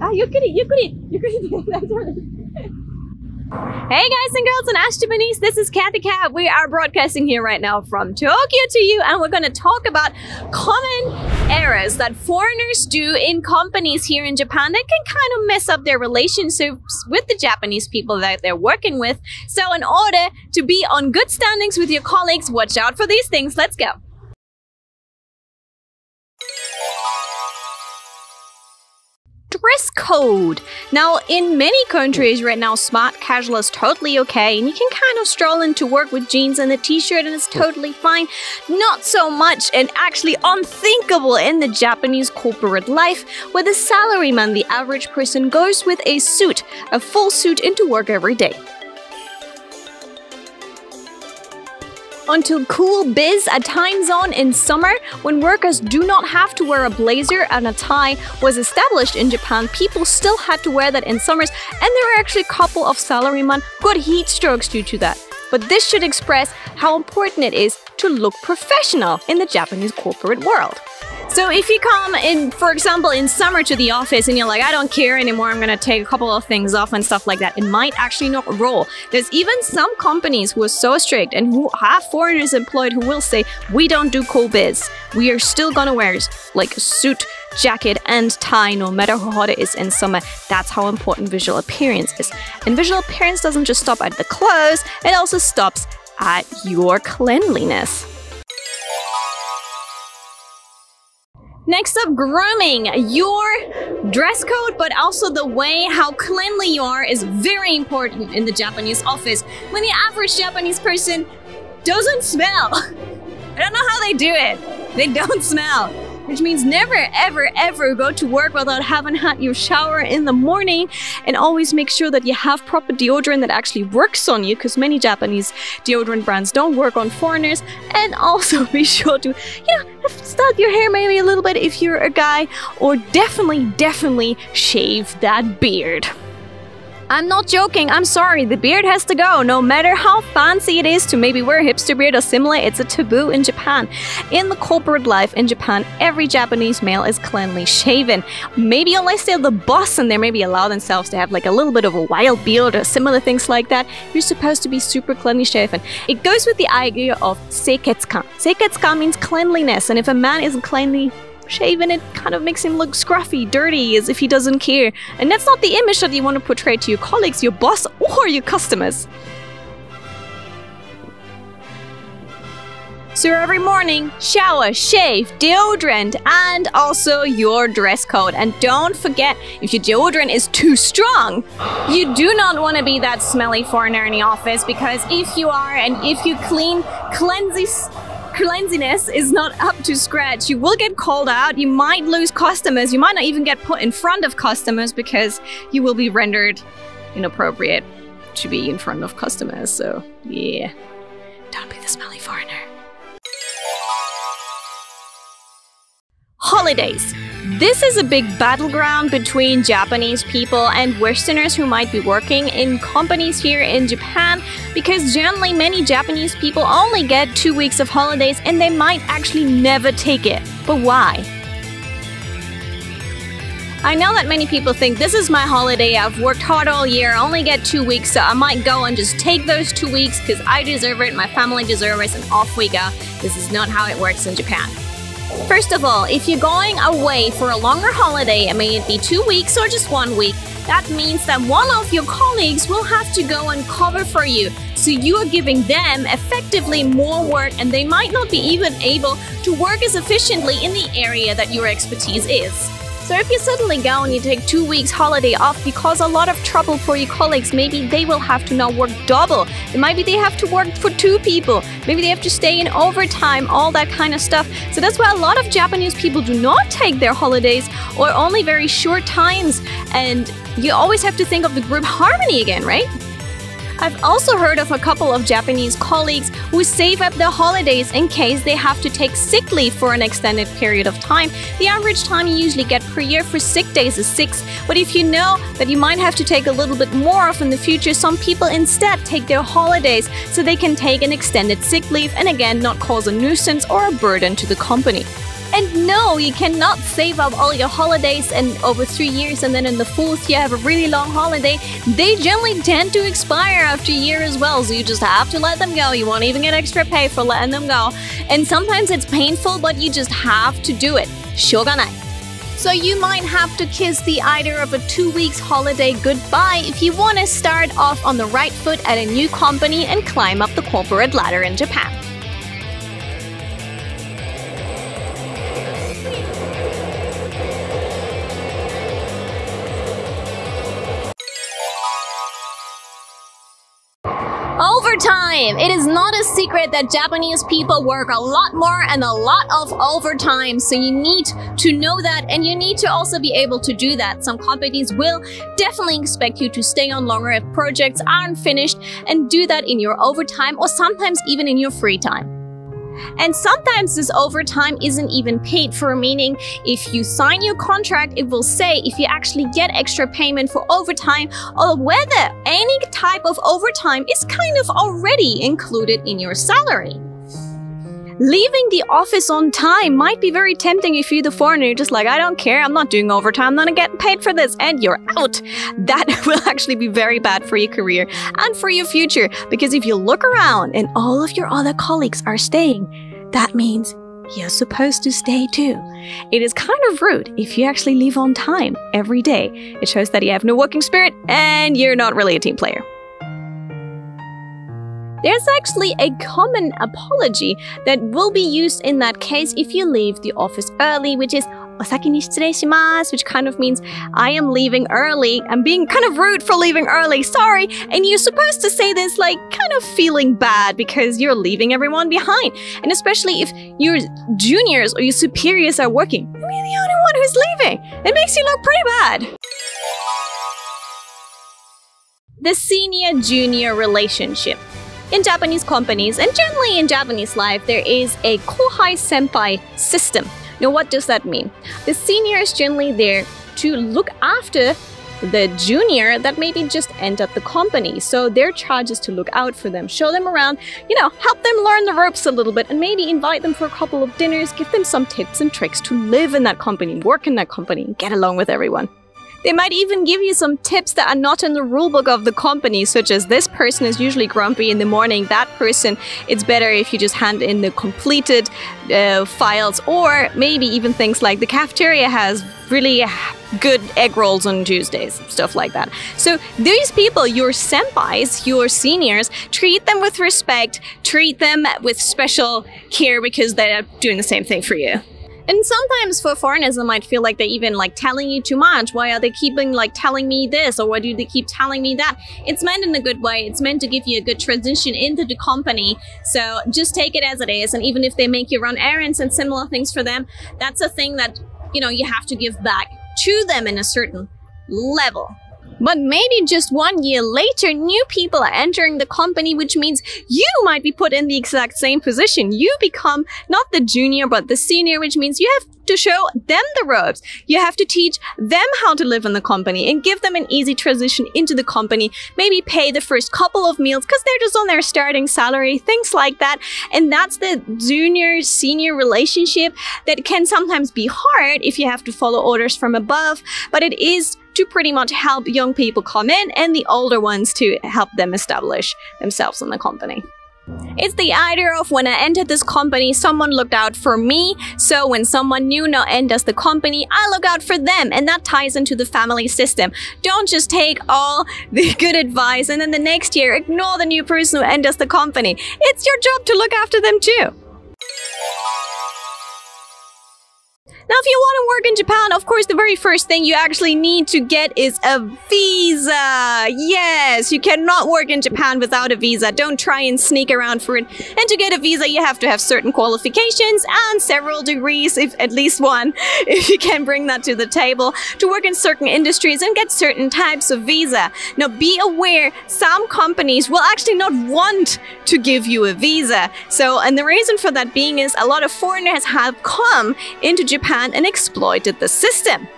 Hey guys and girls and Ash Japanese, this is Kathy Cat. We are broadcasting here right now from Tokyo to you, and we're going to talk about common errors that foreigners do in companies here in Japan that can kind of mess up their relationships with the Japanese people that they're working with. So in order to be on good standings with your colleagues, watch out for these things. Let's go. Dress code. Now, in many countries right now, smart casual is totally okay, and you can kind of stroll into work with jeans and a t-shirt and it's totally fine. Not so much, and actually unthinkable in the Japanese corporate life, where the salaryman, the average person, goes with a suit, a full suit into work every day. Until Cool Biz, a time zone in summer when workers do not have to wear a blazer and a tie, was established in Japan, people still had to wear that in summers, and there were actually a couple of salarymen got heat strokes due to that. But this should express how important it is to look professional in the Japanese corporate world. So if you come in, for example, in summer to the office and you're like, I don't care anymore, I'm gonna take a couple of things off and stuff like that, it might actually not roll. There's even some companies who are so strict and who have foreigners employed who will say, we don't do cool biz. We are still gonna wear like a suit, jacket and tie no matter how hot it is in summer. That's how important visual appearance is. And visual appearance doesn't just stop at the clothes, it also stops at your cleanliness. Next up, grooming. Your dress code, but also the way how cleanly you are, is very important in the Japanese office. When the average Japanese person doesn't smell. I don't know how they do it. They don't smell. Which means never, ever, ever go to work without having had your shower in the morning, and always make sure that you have proper deodorant that actually works on you, because many Japanese deodorant brands don't work on foreigners. And also be sure to, style your hair maybe a little bit if you're a guy, or definitely shave that beard. I'm not joking, I'm sorry, the beard has to go. No matter how fancy it is to maybe wear a hipster beard or similar, it's a taboo in Japan. In the corporate life in Japan, every Japanese male is cleanly shaven. Maybe unless they're the boss and they maybe allow themselves to have like a little bit of a wild beard or similar things like that, you're supposed to be super cleanly shaven. It goes with the idea of seiketsukan. Seiketsukan means cleanliness, and if a man isn't cleanly shaven, it kind of makes him look scruffy, dirty, as if he doesn't care. And that's not the image that you want to portray to your colleagues, your boss, or your customers. So every morning, shower, shave, deodorant, and also your dress code. And don't forget, if your deodorant is too strong, you do not want to be that smelly foreigner in the office, because if you are, and if you cleanliness is not up to scratch, you will get called out, you might lose customers, you might not even get put in front of customers because you will be rendered inappropriate to be in front of customers. So yeah, don't be the smelly foreigner. Holidays. This is a big battleground between Japanese people and Westerners who might be working in companies here in Japan, because generally many Japanese people only get 2 weeks of holidays and they might actually never take it. But why? I know that many people think, this is my holiday, I've worked hard all year, I only get 2 weeks, so I might go and just take those 2 weeks because I deserve it, my family deserves it, and off we go. This is not how it works in Japan. First of all, if you're going away for a longer holiday, may it be 2 weeks or just 1 week, that means that one of your colleagues will have to go and cover for you. So you are giving them effectively more work, and they might not be even able to work as efficiently in the area that your expertise is. So if you suddenly go and you take 2 weeks holiday off, you cause a lot of trouble for your colleagues. Maybe they will have to now work double. Maybe they have to work for 2 people. Maybe they have to stay in overtime, all that kind of stuff. So that's why a lot of Japanese people do not take their holidays, or only very short times. And you always have to think of the group harmony again, right? I've also heard of a couple of Japanese colleagues who save up their holidays in case they have to take sick leave for an extended period of time. The average time you usually get per year for sick days is 6, but if you know that you might have to take a little bit more off in the future, some people instead take their holidays so they can take an extended sick leave and again not cause a nuisance or a burden to the company. And no, you cannot save up all your holidays and over 3 years and then in the 4th year have a really long holiday. They generally tend to expire after a year as well, so you just have to let them go. You won't even get extra pay for letting them go. And sometimes it's painful, but you just have to do it. Shoganai. So you might have to kiss the idea of a 2 weeks holiday goodbye if you want to start off on the right foot at a new company and climb up the corporate ladder in Japan. Overtime! It is not a secret that Japanese people work a lot more and a lot of overtime, so you need to know that and you need to also be able to do that. Some companies will definitely expect you to stay on longer if projects aren't finished and do that in your overtime or sometimes even in your free time. And sometimes this overtime isn't even paid for, meaning if you sign your contract, it will say if you actually get extra payment for overtime or whether any type of overtime is kind of already included in your salary. Leaving the office on time might be very tempting if you're the foreigner. You're just like, I don't care, I'm not doing overtime, I'm not getting paid for this, and you're out. That will actually be very bad for your career and for your future, because if you look around and all of your other colleagues are staying, that means you're supposed to stay too. It is kind of rude if you actually leave on time every day. It shows that you have no working spirit and you're not really a team player. There's actually a common apology that will be used in that case if you leave the office early, which is "osaki ni shitsurei shimasu," which kind of means I am leaving early. I'm being kind of rude for leaving early, sorry. And you're supposed to say this like kind of feeling bad because you're leaving everyone behind. And especially if your juniors or your superiors are working, you're the only one who's leaving. It makes you look pretty bad. The senior-junior relationship. In Japanese companies, and generally in Japanese life, there is a kohai-senpai system. Now, what does that mean? The senior is generally there to look after the junior that maybe just entered the company. So their charge is to look out for them, show them around, help them learn the ropes a little bit, and maybe invite them for a couple of dinners, give them some tips and tricks to live in that company, work in that company, and get along with everyone. They might even give you some tips that are not in the rulebook of the company, such as this person is usually grumpy in the morning, that person, it's better if you just hand in the completed files, or maybe even things like the cafeteria has really good egg rolls on Tuesdays, stuff like that. So these people, your senpais, your seniors, treat them with respect, treat them with special care because they're doing the same thing for you. And sometimes for foreigners, it might feel like they're even telling you too much. Why are they keeping telling me this, or why do they keep telling me that? It's meant in a good way. It's meant to give you a good transition into the company. So just take it as it is. And even if they make you run errands and similar things for them, that's a thing that, you have to give back to them in a certain level. But maybe just 1 year later, new people are entering the company, which means you might be put in the exact same position. You become not the junior, but the senior, which means you have to show them the ropes. You have to teach them how to live in the company and give them an easy transition into the company. Maybe pay the first couple of meals because they're just on their starting salary, things like that. And that's the junior-senior relationship that can sometimes be hard if you have to follow orders from above, but it is to pretty much help young people come in and the older ones to help them establish themselves in the company. It's the idea of when I entered this company, someone looked out for me. So when someone new now enters the company, I look out for them. And that ties into the family system. Don't just take all the good advice and then the next year ignore the new person who enters the company. It's your job to look after them too. Now, if you want to work in Japan, of course, the very first thing you actually need to get is a visa. Yes, you cannot work in Japan without a visa. Don't try and sneak around for it. And to get a visa, you have to have certain qualifications and several degrees, if at least one, if you can bring that to the table, to work in certain industries and get certain types of visa. Now, be aware, some companies will actually not want to give you a visa. And the reason for that being is a lot of foreigners have come into Japan and exploited the system.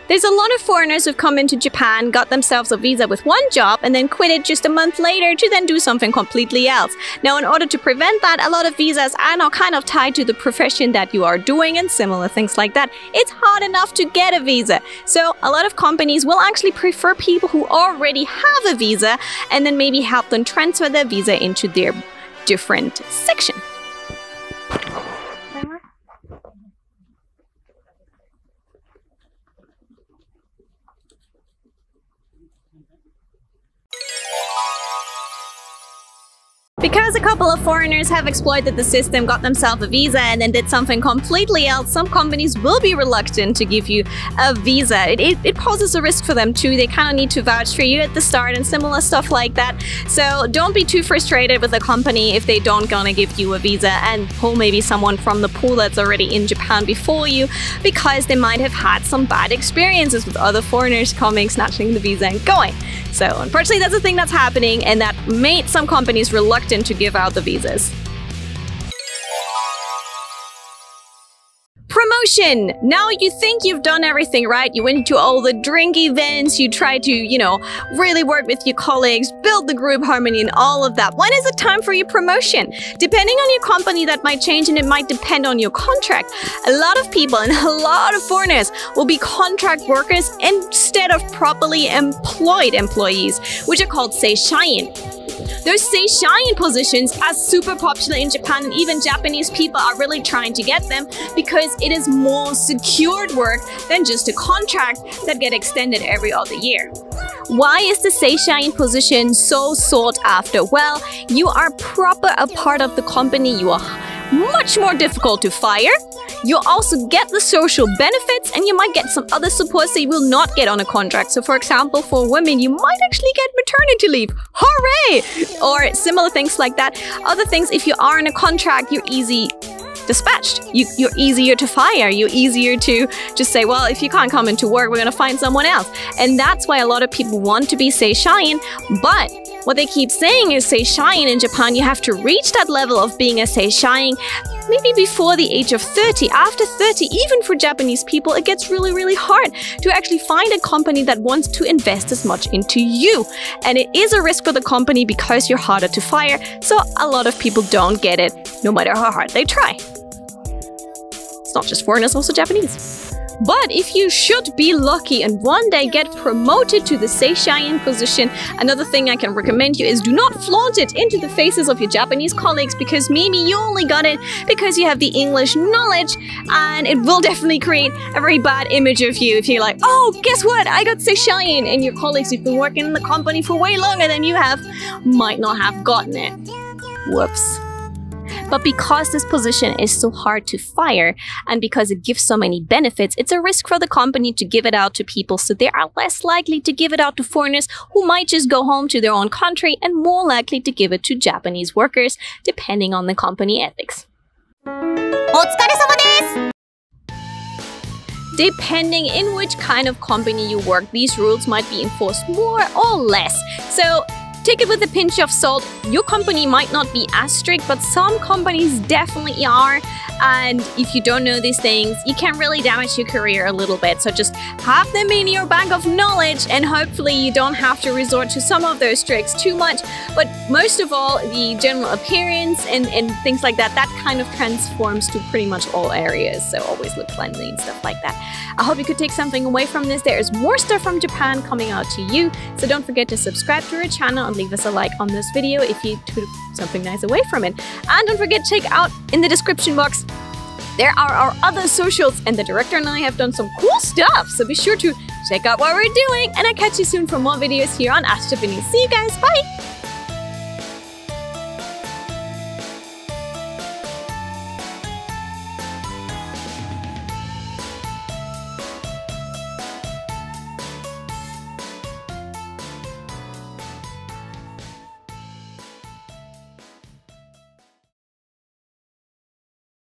There's a lot of foreigners who've come into Japan, got themselves a visa with one job, and then quit it just a month later to then do something completely else. Now, in order to prevent that, a lot of visas are now kind of tied to the profession that you are doing and similar things like that. It's hard enough to get a visa. So a lot of companies will actually prefer people who already have a visa and then maybe help them transfer their visa into their different section. Because a couple of foreigners have exploited the system, got themselves a visa, and then did something completely else, some companies will be reluctant to give you a visa. It poses a risk for them too. They kind of need to vouch for you at the start and similar stuff like that. So don't be too frustrated with a company if they don't gonna give you a visa and pull maybe someone from the pool that's already in Japan before you, because they might have had some bad experiences with other foreigners coming, snatching the visa and going. So unfortunately, that's a thing that's happening, and that made some companies reluctant to give out the visas. Promotion! Now you think you've done everything right. You went to all the drink events, you tried to, really work with your colleagues, build the group harmony and all of that. When is it time for your promotion? Depending on your company, that might change, and it might depend on your contract. A lot of people and a lot of foreigners will be contract workers instead of properly employed employees, which are called seishain. Those seishain positions are super popular in Japan, and even Japanese people are really trying to get them because it is more secured work than just a contract that get extended every other year. Why is the seishain position so sought after? Well, you are proper a part of the company, you are much more difficult to fire. You'll also get the social benefits, and you might get some other supports that you will not get on a contract. So for example, for women, you might actually get maternity leave. Hooray! Or similar things like that. Other things, if you are in a contract, you're easy dispatched. You're easier to fire. You're easier to just say, well, if you can't come into work, we're going to find someone else. And that's why a lot of people want to be seishain. But what they keep saying is seishain in Japan, you have to reach that level of being a seishain maybe before the age of 30. After 30, even for Japanese people, it gets really, really hard to actually find a company that wants to invest as much into you. And it is a risk for the company because you're harder to fire. So a lot of people don't get it, no matter how hard they try. It's not just foreigners, also Japanese. But if you should be lucky and one day get promoted to the seishain position, another thing I can recommend you is do not flaunt it into the faces of your Japanese colleagues, because maybe you only got it because you have the English knowledge, and it will definitely create a very bad image of you if you're like, oh, guess what? I got seishain, and your colleagues who've been working in the company for way longer than you have might not have gotten it. Whoops. But because this position is so hard to fire, and because it gives so many benefits, it's a risk for the company to give it out to people, so they are less likely to give it out to foreigners who might just go home to their own country, and more likely to give it to Japanese workers, depending on the company ethics. Depending in which kind of company you work, these rules might be enforced more or less. So take it with a pinch of salt. Your company might not be as strict, but some companies definitely are. And if you don't know these things, you can really damage your career a little bit. So just have them in your bank of knowledge, and hopefully you don't have to resort to some of those tricks too much. But most of all, the general appearance and things like that, that kind of transforms to pretty much all areas. So always look cleanly and stuff like that. I hope you could take something away from this. There is more stuff from Japan coming out to you. So don't forget to subscribe to our channel and leave us a like on this video if you took something nice away from it. And don't forget to check out in the description box, there are our other socials, and the director and I have done some cool stuff. So be sure to check out what we're doing, and I'll catch you soon for more videos here on Ask Japanese. See you guys, bye!